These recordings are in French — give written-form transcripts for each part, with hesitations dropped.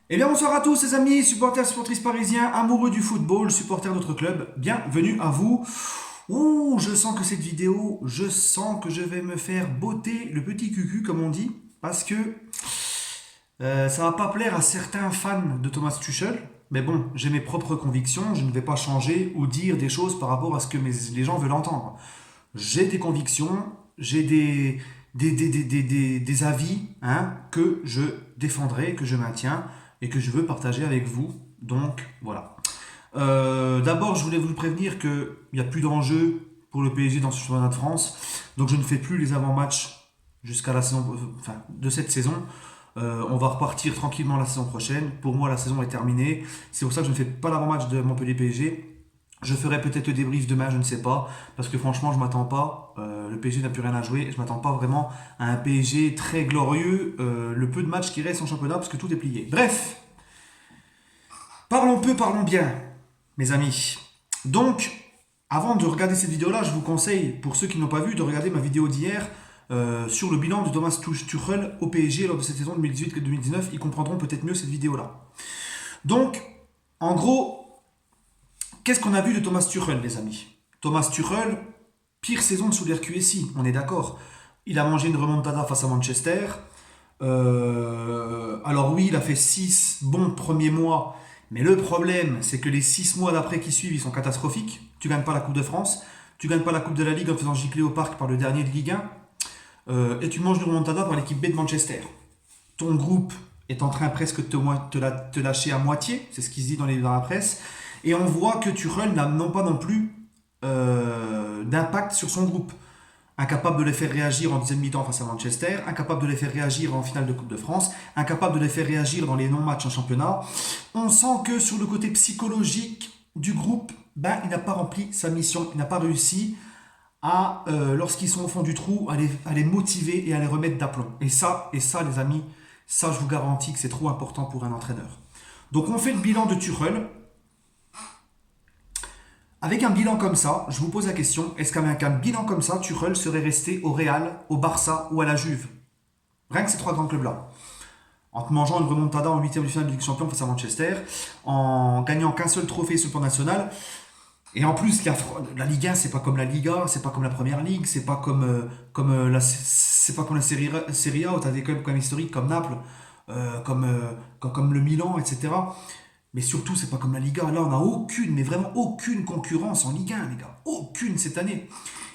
Eh bien bonsoir à tous les amis, supporters, supportrices parisiens, amoureux du football, supporters de notre club, bienvenue à vous. Ouh, je sens que cette vidéo, je sens que je vais me faire botter le petit cucu comme on dit, parce que ça va pas plaire à certains fans de Thomas Tuchel. Mais bon, j'ai mes propres convictions, je ne vais pas changer ou dire des choses par rapport à ce que les gens veulent entendre. J'ai des convictions, j'ai des avis que je défendrai, que je maintiens et que je veux partager avec vous. Donc voilà. D'abord, je voulais vous prévenir qu'il n'y a plus d'enjeu pour le PSG dans ce championnat de France. Donc je ne fais plus les avant-matchs jusqu'à la saison, enfin, de cette saison. On va repartir tranquillement la saison prochaine. Pour moi, la saison est terminée. C'est pour ça que je ne fais pas l'avant-match de Montpellier PSG. Je ferai peut-être le débrief demain, je ne sais pas, parce que franchement, je m'attends pas. Le PSG n'a plus rien à jouer. Je m'attends pas vraiment à un PSG très glorieux. Le peu de matchs qui restent en championnat, parce que tout est plié. Bref, parlons peu, parlons bien, mes amis. Donc, avant de regarder cette vidéo-là, je vous conseille, pour ceux qui n'ont pas vu, de regarder ma vidéo d'hier sur le bilan de Thomas Tuchel au PSG lors de cette saison 2018-2019. Ils comprendront peut-être mieux cette vidéo-là. Donc, en gros, qu'est-ce qu'on a vu de Thomas Tuchel, les amis? Thomas Tuchel, pire saison de sous l'RQSI, on est d'accord. Il a mangé une remontada face à Manchester. Alors oui, il a fait 6 bons premiers mois, mais le problème, c'est que les 6 mois d'après qui suivent, ils sont catastrophiques. Tu gagnes pas la Coupe de France, tu gagnes pas la Coupe de la Ligue en faisant gicler au parc par le dernier de Ligue 1, et tu manges une remontada par l'équipe B de Manchester. Ton groupe est en train presque de te lâcher à moitié, c'est ce qui se dit dans la presse, et on voit que Tuchel n'a non pas non plus d'impact sur son groupe. Incapable de les faire réagir en deuxième mi-temps face à Manchester, incapable de les faire réagir en finale de Coupe de France, incapable de les faire réagir dans les non-matchs en championnat. On sent que sur le côté psychologique du groupe, il n'a pas rempli sa mission, il n'a pas réussi à, lorsqu'ils sont au fond du trou, à les motiver et à les remettre d'aplomb. Et ça, les amis, ça, je vous garantis que c'est trop important pour un entraîneur. Donc on fait le bilan de Tuchel. Avec un bilan comme ça, je vous pose la question, est-ce qu'avec un bilan comme ça, Tuchel serait resté au Real, au Barça ou à la Juve? Rien que ces trois grands clubs-là. En te mangeant une remontada en huitième de finale de Ligue des Champions face à Manchester, en gagnant qu'un seul trophée sur le plan national, et en plus, la Ligue 1, c'est pas comme la Liga, c'est pas comme la Première Ligue, c'est pas c'est pas comme la Serie A où tu as des clubs comme historiques comme Naples, comme le Milan, etc. Mais surtout, c'est pas comme la Liga. Là, on n'a aucune, mais vraiment aucune concurrence en Ligue 1, les gars. Aucune cette année.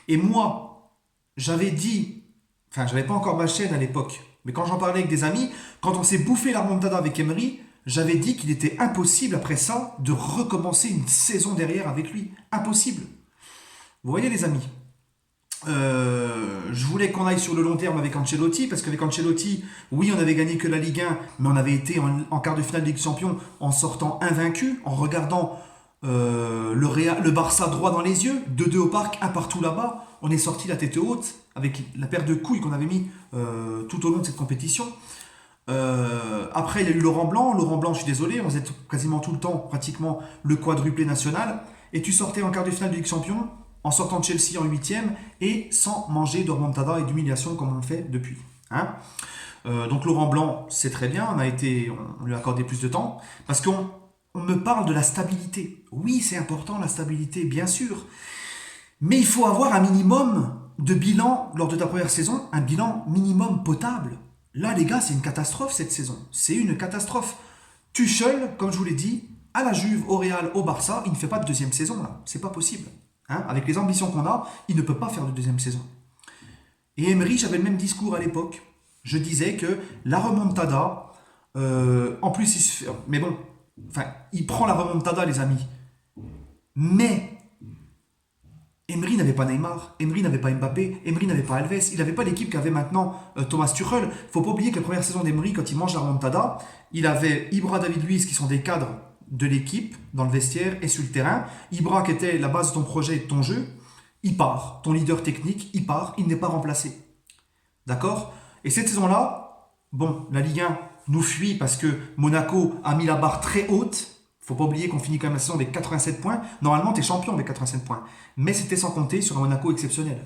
Et moi, j'avais dit, enfin, j'avais pas encore ma chaîne à l'époque, mais quand j'en parlais avec des amis, quand on s'est bouffé la remontada avec Emery, j'avais dit qu'il était impossible après ça de recommencer une saison derrière avec lui. Impossible. Vous voyez, les amis, je voulais qu'on aille sur le long terme avec Ancelotti, parce qu'avec Ancelotti, oui, on avait gagné que la Ligue 1, mais on avait été en quart de finale de Ligue des Champions en sortant invaincu, en regardant le Barça droit dans les yeux, 2-2 au parc, un partout là-bas. On est sorti la tête haute avec la paire de couilles qu'on avait mis tout au long de cette compétition. Après, il y a eu Laurent Blanc. Laurent Blanc, je suis désolé, on faisait quasiment tout le temps, pratiquement, le quadruplé national. Et tu sortais en quart de finale de Ligue des Champions, en sortant de Chelsea en huitième, et sans manger de remontada et d'humiliation comme on fait depuis. Donc Laurent Blanc, c'est très bien, on lui a accordé plus de temps, parce qu'on me parle de la stabilité. Oui, c'est important la stabilité, bien sûr. Mais il faut avoir un minimum de bilan lors de ta première saison, un bilan minimum potable. Là, les gars, c'est une catastrophe cette saison. C'est une catastrophe. Tuchel, comme je vous l'ai dit, à la Juve, au Real, au Barça, il ne fait pas de deuxième saison là. C'est pas possible. Avec les ambitions qu'on a, il ne peut pas faire de deuxième saison. Et Emery, j'avais le même discours à l'époque. Je disais que la remontada, en plus, il se fait, mais bon, enfin, il prend la remontada, les amis. Mais Emery n'avait pas Neymar, Emery n'avait pas Mbappé, Emery n'avait pas Alves, il n'avait pas l'équipe qu'avait maintenant Thomas Tuchel. Faut pas oublier que la première saison d'Emery, quand il mange la remontada, il avait Ibra, David Luiz qui sont des cadres de l'équipe dans le vestiaire et sur le terrain. Ibra qui était la base de ton projet et de ton jeu, il part. Ton leader technique, il part, il n'est pas remplacé. D'accord? Et cette saison-là, bon, la Ligue 1 nous fuit parce que Monaco a mis la barre très haute. Faut pas oublier qu'on finit quand même la saison avec 87 points. Normalement, tu es champion avec 87 points. Mais c'était sans compter sur un Monaco exceptionnel.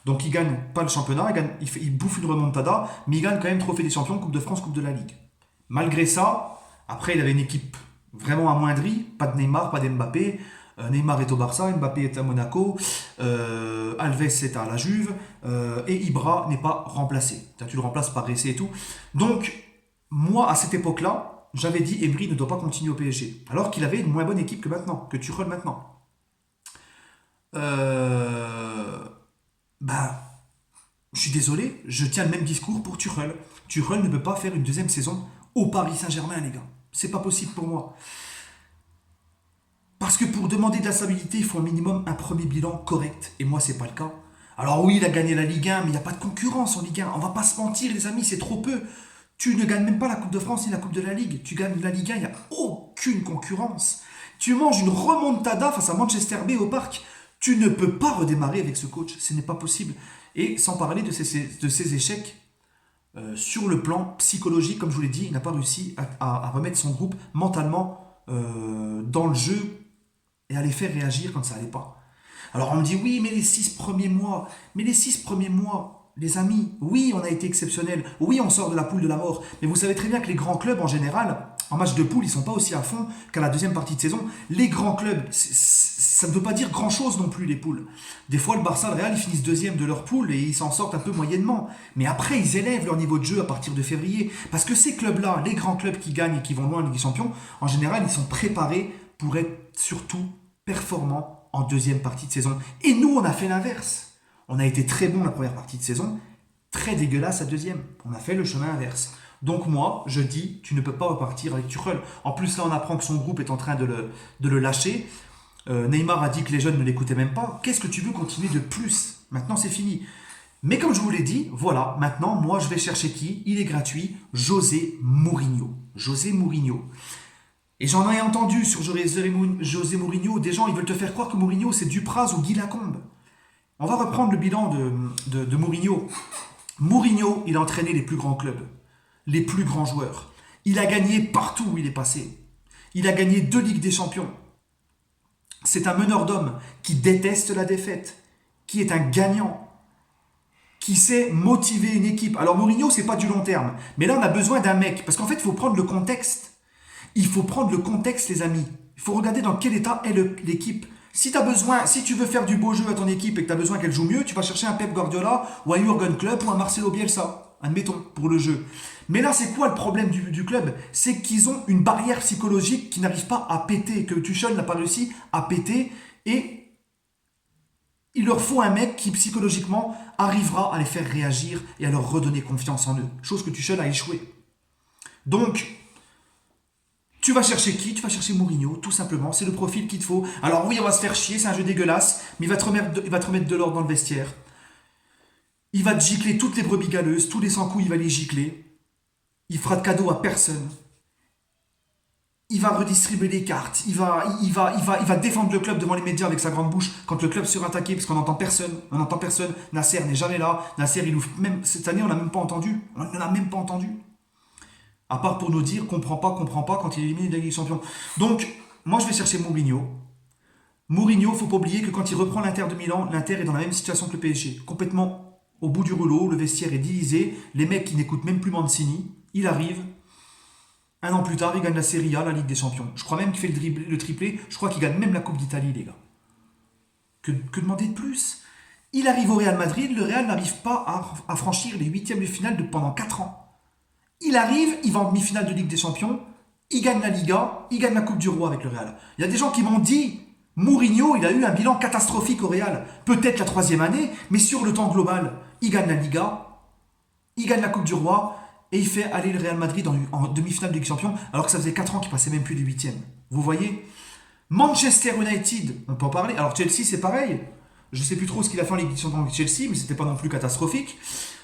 Donc il gagne pas le championnat, il bouffe une remontada, mais il gagne quand même Trophée des Champions, Coupe de France, Coupe de la Ligue. Malgré ça, Après, il avait une équipe vraiment amoindrie, pas de Neymar, pas d'Mbappé. Neymar est au Barça, Mbappé est à Monaco, Alves est à la Juve, et Ibra n'est pas remplacé. Tu le remplaces par Ressé et tout. Donc, moi, à cette époque-là, j'avais dit Emery ne doit pas continuer au PSG, alors qu'il avait une moins bonne équipe que maintenant, que Tuchel maintenant. Euh, bah, je suis désolé, je tiens le même discours pour Tuchel. Tuchel ne peut pas faire une deuxième saison au Paris Saint-Germain, les gars. C'est pas possible pour moi. Parce que pour demander de la stabilité, il faut au minimum un premier bilan correct. Et moi, c'est pas le cas. Alors oui, il a gagné la Ligue 1, mais il n'y a pas de concurrence en Ligue 1. On va pas se mentir, les amis, c'est trop peu. Tu ne gagnes même pas la Coupe de France ni la Coupe de la Ligue. Tu gagnes la Ligue 1, il n'y a aucune concurrence. Tu manges une remontada face à Manchester Bay au parc. Tu ne peux pas redémarrer avec ce coach. Ce n'est pas possible. Et sans parler de ses échecs sur le plan psychologique, comme je vous l'ai dit, il n'a pas réussi à remettre son groupe mentalement dans le jeu et à les faire réagir quand ça allait pas. Alors on me dit oui, mais les 6 premiers mois, les amis, oui, on a été exceptionnel, oui, on sort de la poule de la mort, mais vous savez très bien que les grands clubs en général, en match de poule, ils sont pas aussi à fond qu'à la deuxième partie de saison. Les grands clubs, ça ne veut pas dire grand chose non plus les poules. Des fois le Barça, le Real, ils finissent deuxième de leur poule et ils s'en sortent un peu moyennement. Mais après, ils élèvent leur niveau de jeu à partir de février. Parce que ces clubs-là, les grands clubs qui gagnent et qui vont loin en Ligue des Champions, en général, ils sont préparés pour être surtout performants en deuxième partie de saison. Et nous, on a fait l'inverse. On a été très bon la première partie de saison, très dégueulasse la deuxième. On a fait le chemin inverse. Donc moi, je dis, tu ne peux pas repartir avec Tuchel. En plus, là, on apprend que son groupe est en train de le lâcher. Neymar a dit que les jeunes ne l'écoutaient même pas. Qu'est-ce que tu veux continuer de plus? Maintenant, c'est fini. Mais comme je vous l'ai dit, voilà, maintenant, moi, je vais chercher qui? Il est gratuit, José Mourinho. José Mourinho. Et j'en ai entendu sur José Mourinho, des gens, ils veulent te faire croire que Mourinho, c'est Dupraz ou Guy Lacombe. On va reprendre le bilan de Mourinho. Mourinho, il a entraîné les plus grands clubs, les plus grands joueurs. Il a gagné partout où il est passé. Il a gagné 2 Ligues des Champions. C'est un meneur d'hommes qui déteste la défaite, qui est un gagnant, qui sait motiver une équipe. Alors Mourinho, c'est pas du long terme. Mais là, on a besoin d'un mec. Parce qu'en fait, il faut prendre le contexte. Il faut prendre le contexte, les amis. Il faut regarder dans quel état est l'équipe. Si tu veux faire du beau jeu à ton équipe et que tu as besoin qu'elle joue mieux, tu vas chercher un Pep Guardiola ou un Jurgen Klopp ou un Marcelo Bielsa, admettons, pour le jeu. Mais là, c'est quoi le problème du club? C'est qu'ils ont une barrière psychologique qui n'arrive pas à péter, que Tuchel n'a pas réussi à péter, et il leur faut un mec qui psychologiquement arrivera à les faire réagir et à leur redonner confiance en eux. Chose que Tuchel a échoué. Donc, tu vas chercher qui? Tu vas chercher Mourinho, tout simplement. C'est le profil qu'il te faut. Alors oui, on va se faire chier, c'est un jeu dégueulasse, mais il va te remettre de l'ordre dans le vestiaire. Il va te gicler toutes les brebis galeuses, tous les sans-coups, il va les gicler. Il fera de cadeau à personne. Il va redistribuer les cartes. Il va défendre le club devant les médias avec sa grande bouche quand le club sera attaqué, parce qu'on n'entend personne. On n'entend personne. Nasser n'est jamais là. Nasser, il ouvre. Même cette année, on l'a même pas entendu. On ne l'a même pas entendu. À part pour nous dire comprend pas quand il élimine la Ligue des Champions. Donc, moi je vais chercher Mourinho. Mourinho, faut pas oublier que quand il reprend l'Inter de Milan, l'Inter est dans la même situation que le PSG. Complètement au bout du rouleau, le vestiaire est divisé, les mecs qui n'écoutent même plus Mancini, il arrive. 1 an plus tard, il gagne la Serie A, la Ligue des Champions. Je crois même qu'il fait le triplé, je crois qu'il gagne même la Coupe d'Italie, les gars. Que demander de plus? Il arrive au Real Madrid, le Real n'arrive pas à franchir les huitièmes de finale pendant 4 ans. Il arrive, il va en demi-finale de Ligue des Champions, il gagne la Liga, il gagne la Coupe du Roi avec le Real. Il y a des gens qui m'ont dit, Mourinho, il a eu un bilan catastrophique au Real. Peut-être la 3e année, mais sur le temps global, il gagne la Liga, il gagne la Coupe du Roi, et il fait aller le Real Madrid en demi-finale de Ligue des Champions, alors que ça faisait 4 ans qu'il passait même plus les huitièmes. Vous voyez? Manchester United, on peut en parler. Alors Chelsea, c'est pareil. Je ne sais plus trop ce qu'il a fait en Ligue des Champions avec Chelsea, mais c'était pas non plus catastrophique.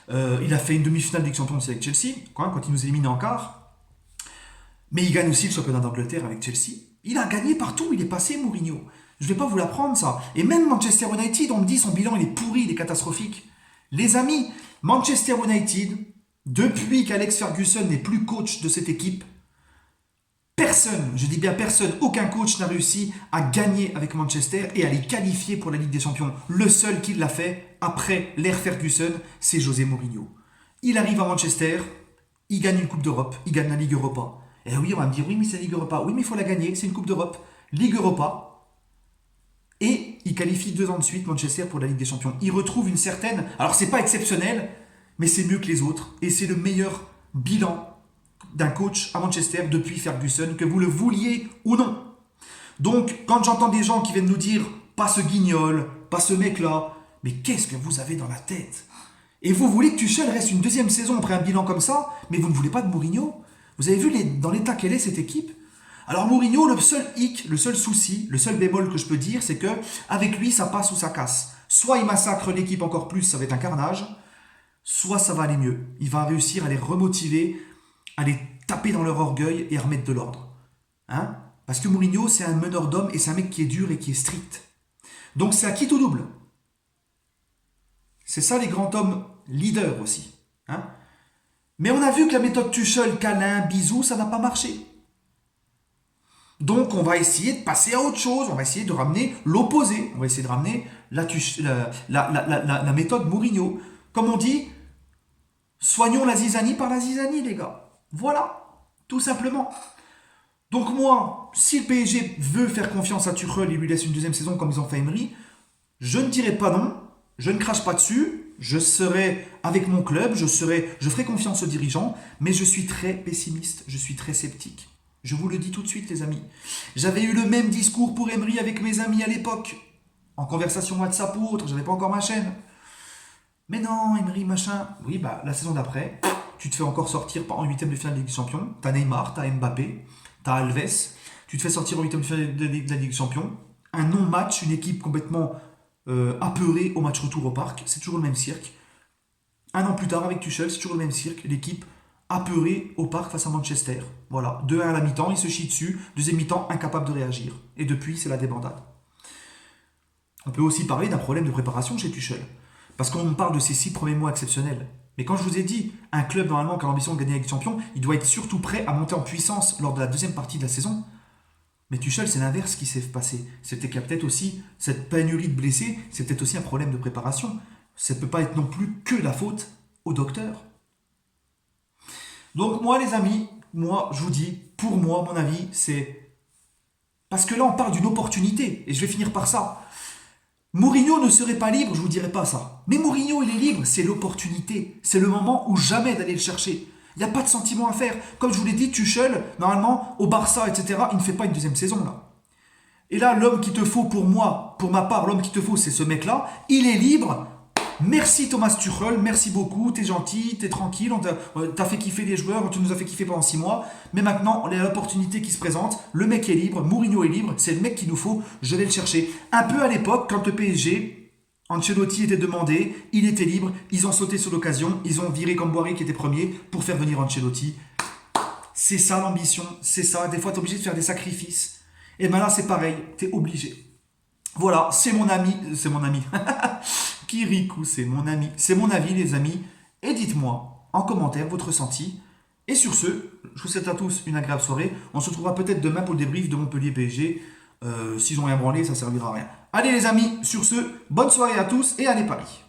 Il a fait une demi-finale de Ligue des Champions aussi avec Chelsea, quand il nous élimine en quart. Mais il gagne aussi le championnat d'Angleterre avec Chelsea. Il a gagné partout, il est passé Mourinho. Je ne vais pas vous l'apprendre ça. Et même Manchester United, on me dit son bilan il est pourri, il est catastrophique. Les amis, Manchester United, depuis qu'Alex Ferguson n'est plus coach de cette équipe, personne, je dis bien personne, aucun coach n'a réussi à gagner avec Manchester et à les qualifier pour la Ligue des Champions. Le seul qui l'a fait après l'ère Ferguson, c'est José Mourinho. Il arrive à Manchester, il gagne une Coupe d'Europe, il gagne la Ligue Europa. Et oui, on va me dire, oui, mais c'est la Ligue Europa. Oui, mais il faut la gagner, c'est une Coupe d'Europe. Ligue Europa. Et il qualifie 2 ans de suite Manchester pour la Ligue des Champions. Il retrouve une certaine... Alors, c'est pas exceptionnel, mais c'est mieux que les autres. Et c'est le meilleur bilan d'un coach à Manchester depuis Ferguson, que vous le vouliez ou non. Donc, quand j'entends des gens qui viennent nous dire, pas ce guignol, pas ce mec-là, mais qu'est-ce que vous avez dans la tête? Et vous voulez que Tuchel reste une deuxième saison après un bilan comme ça, mais vous ne voulez pas de Mourinho? Vous avez vu dans l'état qu'elle est cette équipe? Alors Mourinho, le seul hic, le seul souci, le seul bémol que je peux dire, c'est que avec lui, ça passe ou ça casse. Soit il massacre l'équipe encore plus, ça va être un carnage, soit ça va aller mieux. Il va réussir à les remotiver, à les taper dans leur orgueil et à remettre de l'ordre. Hein? Parce que Mourinho, c'est un meneur d'hommes et c'est un mec qui est dur et qui est strict. Donc c'est à qui tout double. C'est ça les grands hommes leaders aussi. Hein? Mais on a vu que la méthode Tuchel, câlin, bisous, ça n'a pas marché. Donc on va essayer de passer à autre chose, on va essayer de ramener l'opposé, on va essayer de ramener la méthode Mourinho. Comme on dit, soignons la zizanie par la zizanie les gars. Voilà, tout simplement. Donc moi, si le PSG veut faire confiance à Tuchel et lui laisse une deuxième saison comme ils ont fait Emery, je ne dirai pas non, je ne crache pas dessus, je serai avec mon club, je ferai confiance aux dirigeants, mais je suis très pessimiste, je suis très sceptique. Je vous le dis tout de suite les amis. J'avais eu le même discours pour Emery avec mes amis à l'époque, en conversation WhatsApp ou autre, j'avais pas encore ma chaîne. Mais non, Emery machin, oui bah la saison d'après, tu te fais encore sortir en huitième de finale de Ligue des Champions, t'as Neymar, t'as Mbappé, t'as Alves, tu te fais sortir en huitième de finale de la Ligue des Champions, un non-match, une équipe complètement apeurée au match retour au parc, c'est toujours le même cirque. Un an plus tard avec Tuchel, c'est toujours le même cirque, l'équipe apeuré au parc face à Manchester. Voilà, 2-1 à la mi-temps, il se chie dessus, deuxième mi-temps, incapable de réagir. Et depuis, c'est la débandade. On peut aussi parler d'un problème de préparation chez Tuchel. Parce qu'on me parle de ces 6 premiers mois exceptionnels. Mais quand je vous ai dit, un club normalement qui a l'ambition de gagner la Ligue des Champions, il doit être surtout prêt à monter en puissance lors de la deuxième partie de la saison. Mais Tuchel, c'est l'inverse qui s'est passé. C'était qu'il y a peut-être aussi cette pénurie de blessés, c'est peut-être aussi un problème de préparation. Ça ne peut pas être non plus que la faute au docteur. Donc moi les amis, moi je vous dis, pour moi mon avis c'est... Parce que là on parle d'une opportunité, et je vais finir par ça. Mourinho ne serait pas libre, je vous dirais pas ça. Mais Mourinho il est libre, c'est l'opportunité. C'est le moment ou jamais d'aller le chercher. Il n'y a pas de sentiment à faire. Comme je vous l'ai dit, Tuchel, normalement, au Barça, etc., il ne fait pas une deuxième saison là. Et là, l'homme qu'il te faut pour moi, pour ma part, l'homme qu'il te faut, c'est ce mec-là. Il est libre. Merci Thomas Tuchel, merci beaucoup, t'es gentil, t'es tranquille, t'as fait kiffer les joueurs, tu nous as fait kiffer pendant 6 mois, mais maintenant, il y a l'opportunité qui se présente, le mec est libre, Mourinho est libre, c'est le mec qu'il nous faut, je vais le chercher. Un peu à l'époque, quand le PSG, Ancelotti était demandé, il était libre, ils ont sauté sur l'occasion, ils ont viré Camboire qui était premier pour faire venir Ancelotti. C'est ça l'ambition, c'est ça, des fois t'es obligé de faire des sacrifices. Et ben là c'est pareil, t'es obligé. Voilà, c'est mon ami. Kirikou, c'est mon ami. C'est mon avis, les amis. Et dites-moi en commentaire votre ressenti. Et sur ce, je vous souhaite à tous une agréable soirée. On se retrouvera peut-être demain pour le débrief de Montpellier PSG. S'ils ont rien branlé, ça servira à rien. Allez les amis, sur ce, bonne soirée à tous et allez Paris.